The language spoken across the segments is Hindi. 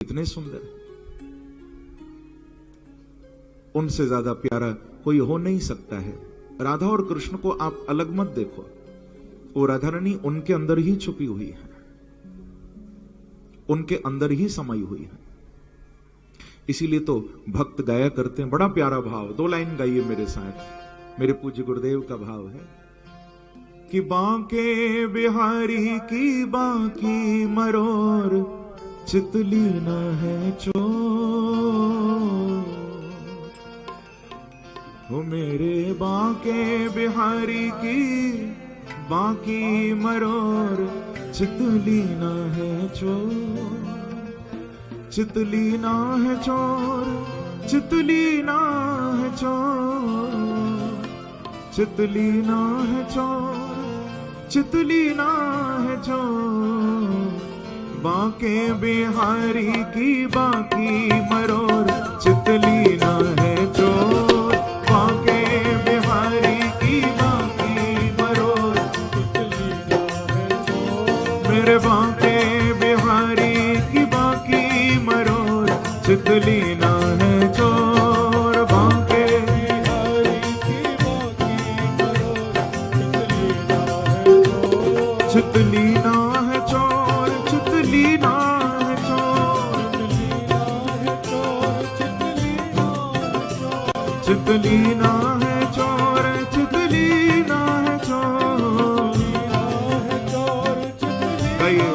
इतने सुंदर, उनसे ज्यादा प्यारा कोई हो नहीं सकता है। राधा और कृष्ण को आप अलग मत देखो, वो राधा रानी उनके अंदर ही छुपी हुई है, उनके अंदर ही समाई हुई है। इसीलिए तो भक्त गाया करते हैं, बड़ा प्यारा भाव। 2 लाइन गाइए मेरे साथ। मेरे पूज्य गुरुदेव का भाव है कि बांके बिहारी की बांकी मरोर, चितली न है चोर। हो मेरे बांके बिहारी की बांकी मरोर, चितली न है चोर। चितली ना है चोर, चितली ना है चोर। चितली ना है चोर, चितली ना है चोर। बांके बिहारी की बांकी मरोर, चितली ना है चोर। बांके बिहारी की बांकी मरोर, चितली ना है चोर। मेरे बांके बिहारी की बांकी मरोर, चितली ना है चोर। बांके बिहारी की बांकी मरोर, चितली ना है चोर। चितली ना है चोर, चितली ना है चोर। चितली ना है चोर, चितली ना है चोर। गाइए।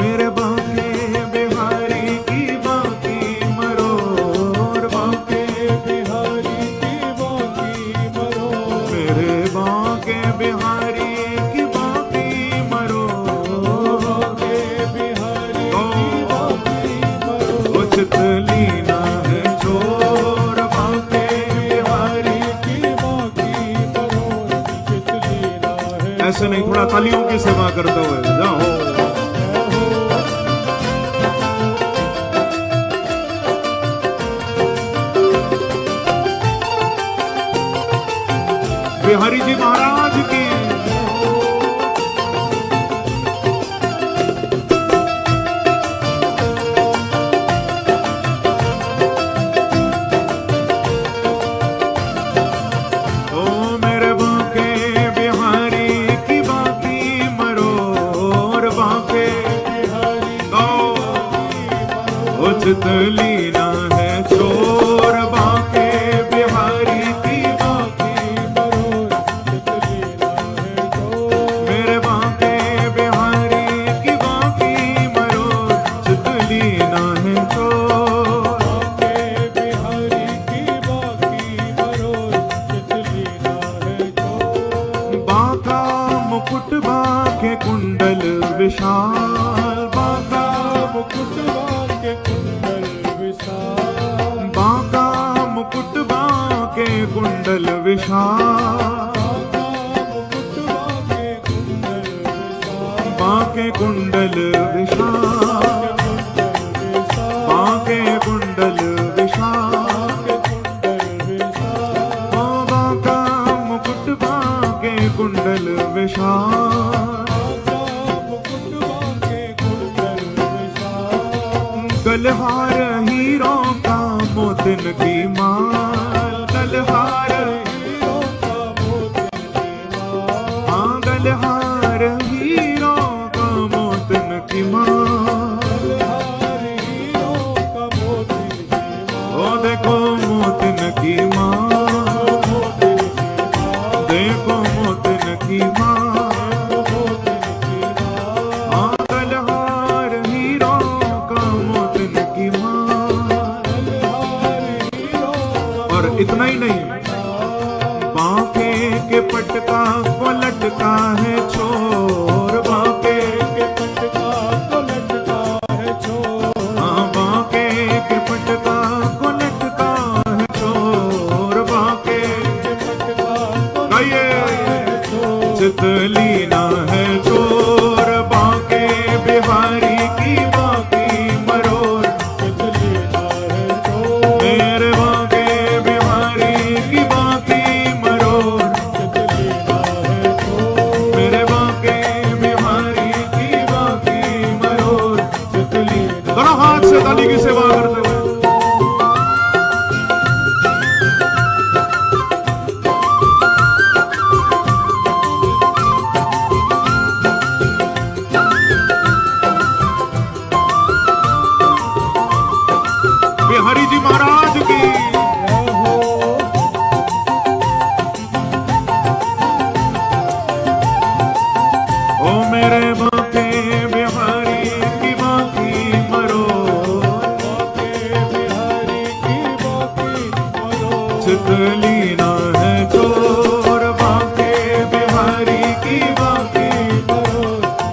मेरे बांके बिहारी की बांकी मरोर, बांके बिहारी की बांकी मरोर। मेरे बांके बिहारी की बांकी मरोर, बांके बिहारी की बांकी मरोर। चितली ना है चोर, बांके बिहारी की बांकी मरोर। चितली ना है। ऐसे नहीं, थोड़ा तालियों की सेवा करते हुए जाओ। बिहारी जी महाराज की। ओ मेरे बांके बिहारी की बांकी मरोर, बांके बिहारी ओ चितली ना है चोर। बांके बिहारी की बांकी मरोर, चितली ना है चोर। मेरे बांके बिहारी की बांकी मरोर, चितली ना है चोर। बांके बिहारी की बांकी मरोर, चितली ना है चोर। बांका मुकुट बांके कुंडल विशाल, बांका मुकुट बांके कुंडल विशाल। बांका मुकुट बांके कुंडल विशाल। बांके कुंडल विशाल, बांके कुंडल विशाल। ओ बांका मुकुट बांके कुंडल विशाल। गलहार हीरों का मोतिन की माल, गलहार हीरों का मोतिन की माल। हाँ गलहार हीरों का मोतिन की माल। गलहार हीरों का मोतिन की माल। ओ देखो मोतिन की माल, देखो मोतिन की माल। हाँ गलहार हीरों का मोतिन की माल। से ताली की सेवा करते हुए। बिहारी जी महाराज की ओ मेरे बांके बिहारी की बांकी मरो, चितली ना है चोर बांके बिहारी की बांकी मरो,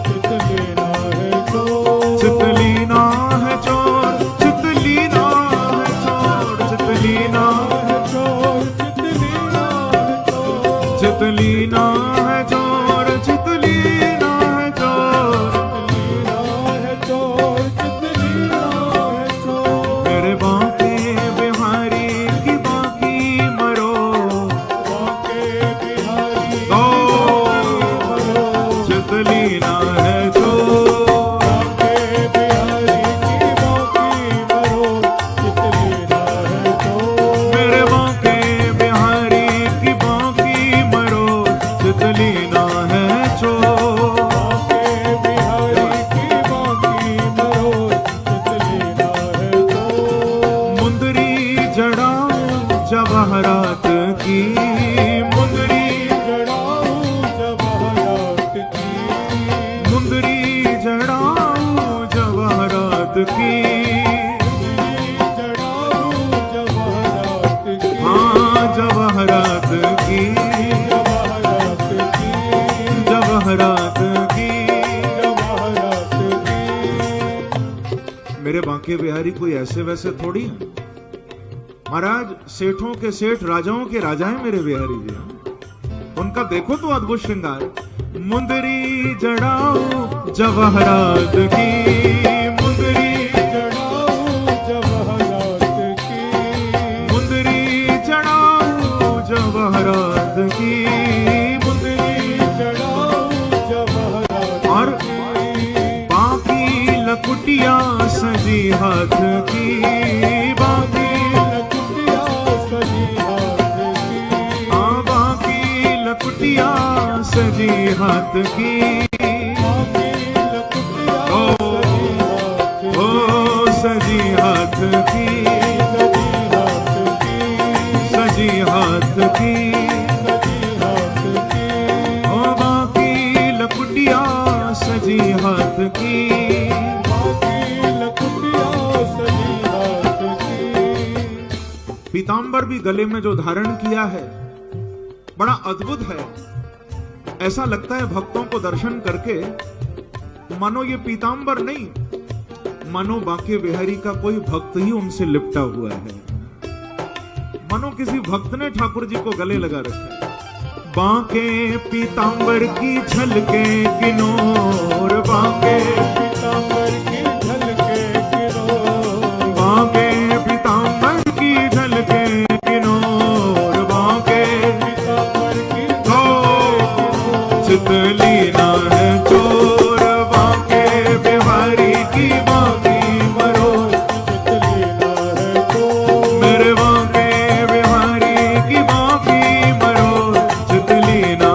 चितली ना है चोर, चितली ना है चोर, चितली ना है चोर, चितली ना है चोर, चितली ना है चोर, चितली ना है चोर, चितली ना है चोर, चितली ना है चोर, मेरे बांके बिहारी की बांकी मरो, बांके बिहारी मरो, चितली ना है चोर, बांके बिहारी की बांकी मरो, चितली ना है चोर, मेरे बांके बिहारी की बांकी मरो, चितली ना है चोर, बांके बिहारी की बांकी मरो, चितली ना है चोर, मुंदरी जड़ाऊं जवाहरात की, मुंदरी जड़ाऊं जवाहरात की, मुंदरी जड़ाऊं जवाहरात की, जड़ाऊं जवाहरात की, हाँ जवाहरात की, जवाहरात की, जवाहरात की, जवाहरात की। मेरे बांके बिहारी कोई ऐसे वैसे थोड़ी हैं महाराज, सेठों के सेठ राजाओं के राजा हैं मेरे बिहारी जी। उनका देखो तो अद्भुत श्रृंगार, मुंदरी जड़ाऊं जवाहरात की, मुंदरी जड़ाऊं जवाहरात की, मुंदरी जड़ाऊं जवाहरात की, मुंदरी जड़ाऊं जवाहरात, और बाकी लकुटिया सजी हाथ की, बाकी लकुटिया सजी हाथ की, हाँ बाकी लकुटिया सजी हाथ की, बाकी लकुटिया सजी हाथ की, सजी हाथ की, सजी हाथ की, ओ बाकी लकुटिया सजी हाथ की, बाकी लकुटिया सजी हाथ की। पीतांबर भी गले में जो धारण किया है बड़ा अद्भुत है। ऐसा लगता है भक्तों को दर्शन करके मानो ये पीतांबर नहीं, मानो बांके बिहारी का कोई भक्त ही उनसे लिपटा हुआ है, मानो किसी भक्त ने ठाकुर जी को गले लगा रखा है। बांके पीतांबर की झलके किनोर, बांके पीतांबर की झलके किनोर, बांके पीतांबर की झलके किनोर, बांके पीतांबर की चितली ना है चोर, बांके बिहारी की बांकी मरो, चितली ना है चोर, मेरे बांके बिहारी की बांकी मरो, चितली ना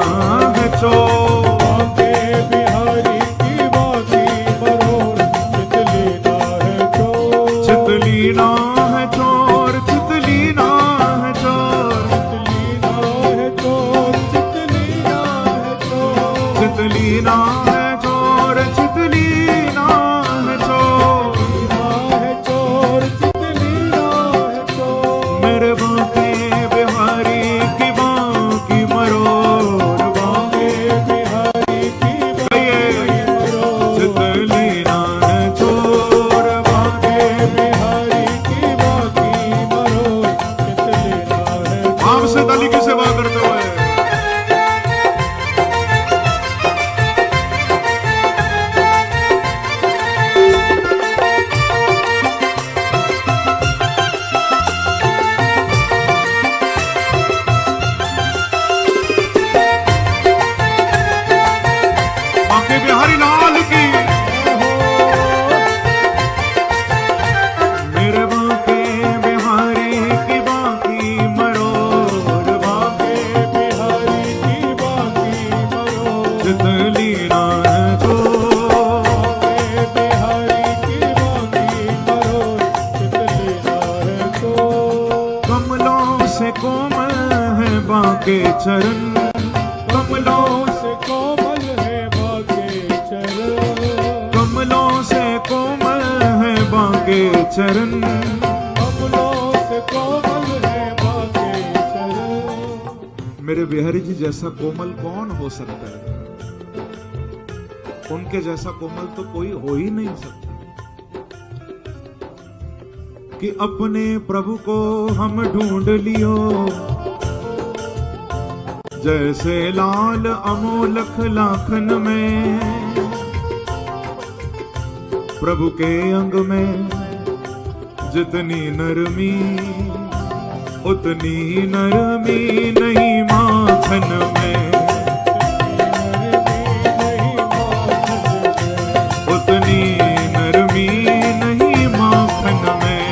है चोर, बांके बिहारी की बांकी मरो, चितली ना है चोर, चितली ना है चोर, चितली ना है चोर, चितली ना है चोर, चितली ना है चोर, चितली ना है चोर, चितली ना है चोर, चितली ना है चोर, मेरे बांके बिहारी की बांकी मरोड़, बांके बिहारी की बांकी मरोड़, चितली ना है चोर, बांके बिहारी की चरण, कमलों से कोमल है बाके चरण, कमलों से कोमल है बाके चरण, कमलों से कोमल है बाके चरण। मेरे बिहारी जी जैसा कोमल कौन हो सकता है? उनके जैसा कोमल तो कोई हो ही नहीं सकता। कि अपने प्रभु को हम ढूंढ लियो, जैसे लाल अमोलक लाखन में, प्रभु के अंग में जितनी नरमी उतनी नरमी नहीं माखन में, उतनी नरमी नहीं माखन में।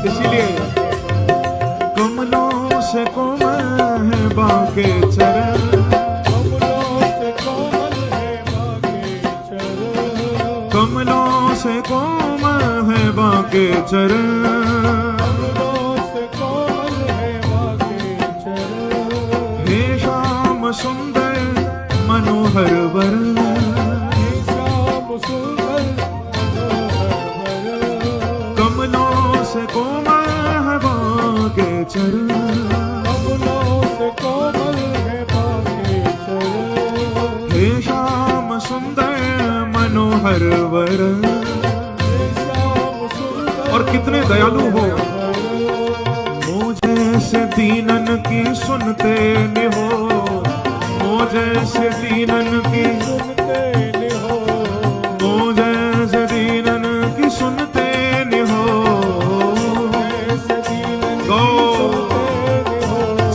इसलिए कमलों से कोमल है बाके चरण, कमलों से कोमल है बाके चरण, कमलों से कोमल है बाके चरण, कमलों से कोमल है बाके चरण। हे श्याम सुंदर मनोहर वर, हे श्याम सुंदर मनोहर वर, कमलों से कोमल है बाके चरण, कमलों से कोमल है बाके चरण। हे श्याम सुंदर मनोहर वर। और कितने दयालु हो, मुझे से दीनन की सुनते निहो, मुझे से दीनन की सुनते निहो, मुझे से दीनन की सुनते निहो, गो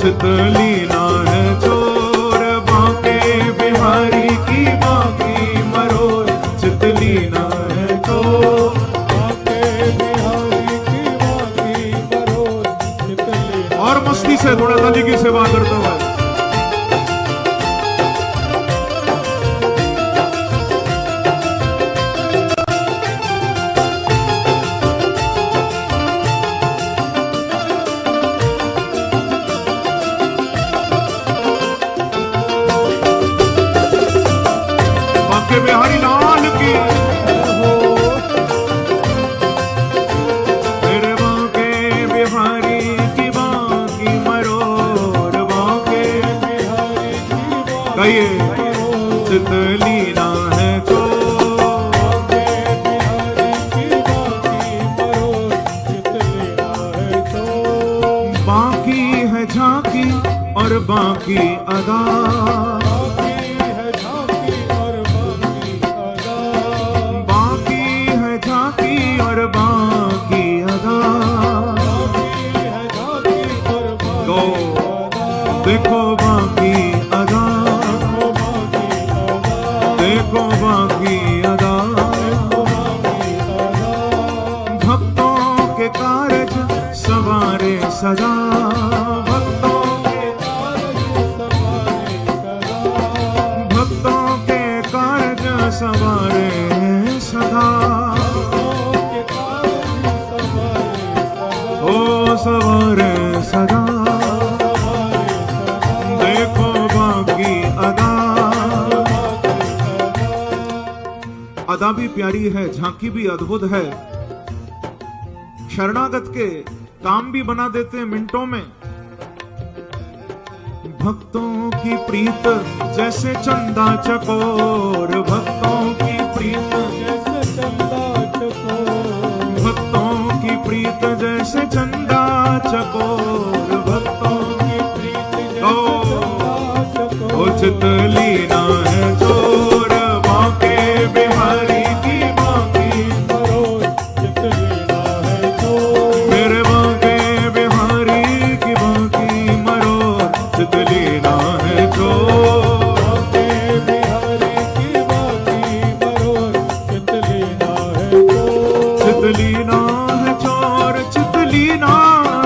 चितलीना है चोर बाके बिहारी की बाकी मरोर, चितलीना है चोर बाके बिहारी की बाकी मरोर, चितलीना। और मस्ती से थोड़ा दादी की सेवा करता हुआ बिहारी लाल की मेरे बाके बिहारी की बाकी मरोर, बाके बिहारी की कहिए चितलीना है चोर, बाके बिहारी की बाकी मरोर, चितलीना है चोर। बाकी है झांकी और बाकी अदा, बाकी है झांकी और बाकी अदा, बाकी है झांकी और बाकी अदा, बाकी है झांकी और गो बाकी अदा, देखो बाकी अदा, देखो बाकी अदा, देखो बाकी अदा, देखो बाकी अदा। भक्तों के कारज सवारे सदा, भक्तों के भक्तों के कारज सवारे सदा, ओ सवारे सदा, देखो बाकी अदा। अदा भी प्यारी है, झांकी भी अद्भुत है, शरणागत के काम भी बना देते हैं मिनटों में। भक्तों की प्रीत जैसे चंदा चकोर, भक्तों की प्रीत जैसे चंदा चकोर, भक्तों की प्रीत जैसे चंदा चकोर, भक्तों की प्रीत जैसे ओ चंदा चकोर। ओ चितलीना है चोर बाके बिहारी की बाकी मरोर, चितलीना है चोर, मेरे बाके बिहारी की बाकी मरोर, चितलीना है चोर, बाके बिहारी की बाकी मरोर, चितलीना है चोर। चितलीना है चोर, चितलीना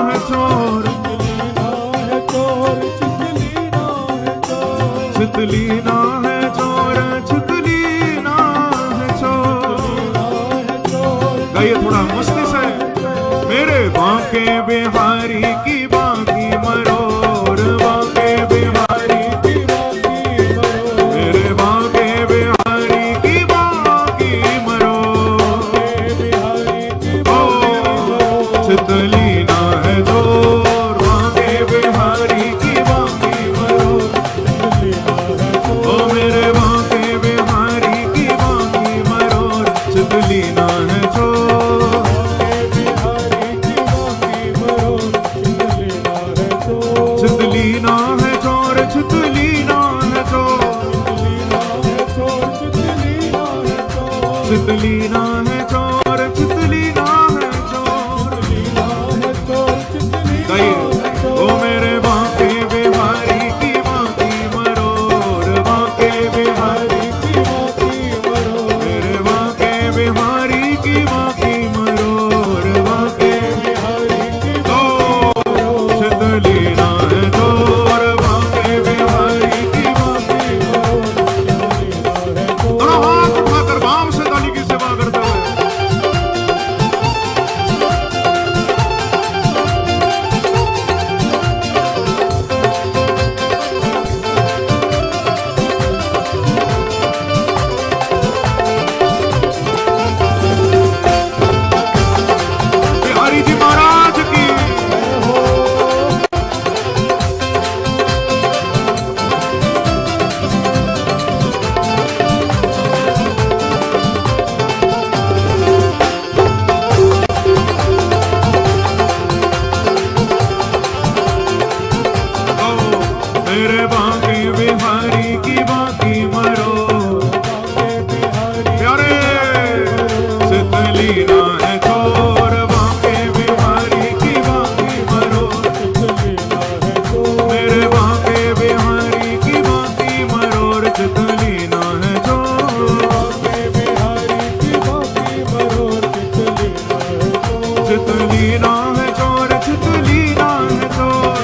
है चोर, चितलीना है चोर, चितलीना है चोर, चितलीना है चोर, चितलीना है चोर। गाइए थोड़ा मस्ती से, मेरे बाके बिहारी की बाकी चितलीना है चोर, चितलीना है चोर। ओ मेरे बांके बिहारी की बांकी मरोर, बांके बिहारी की बांकी मरोर, मेरे बांके बिहारी की बांकी मरोर, बांके बिहारी की मरोर। चितलीना है चोर, बांके बिहारी की बांकी मरोर। दोनों हाथ उठाकर वाम से ताली की सेवा करते हुए बिहारी जी महाराज की। मेरे बांके बिहारी की बांकी मरो, प्यारे चितलीना है चोर, बांके बिहारी की बांकी मरो, मेरे बांके बिहारी की बांकी मरोर। चितलीना है चोर, चितलीना है चोर, चितलीना है चोर,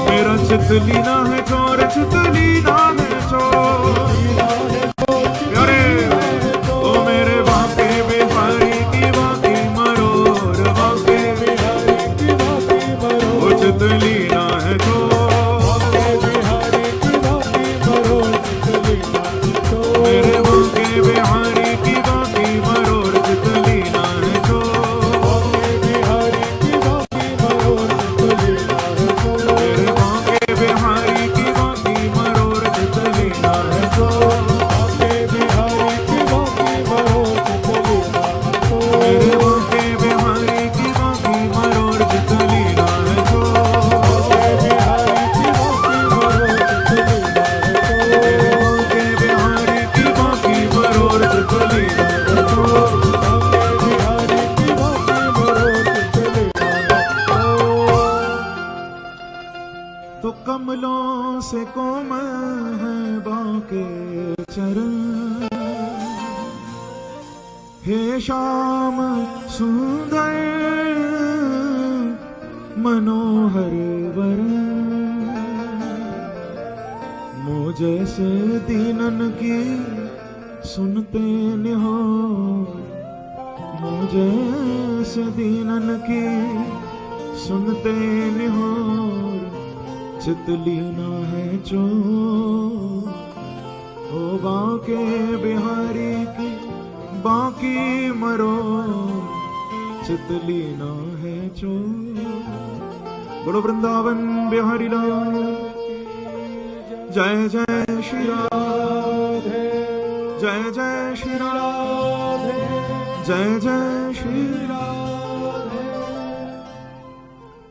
मेरा चितलीना है चोर, चितलीना है चोर। प्यारे ओ मेरे बांके बिहारी की बांकी मरोर, बांके बिहारी की बांकी मरोर। ओ चितलीना है चोर, मेरे बांके बिहारी की बांकी मरोर। चितलीना है चोर, मेरे बांके बिहारी की बांकी मरोर। चितलीना है चोर, मेरे बांके बिहारी की बांकी मरोर। चितलीना है चोर, मेरे बांके बिहारी की बांकी मरोर। चितलीना है चोर। तो कमलों से कोमल है बांके चरण, हे श्याम सुंदर मनोहर वरण। मुझे से दीनन की सुनते निहोर, मुझे से दीनन की सुनते निहोर। चितलीना है चोर, ओ बांके बिहारी की बांकी मरोर। चितलीना है चोर। बोलो वृंदावन बिहारी लाल, जय जय श्री राधे, जय जय श्री राधे, जय जय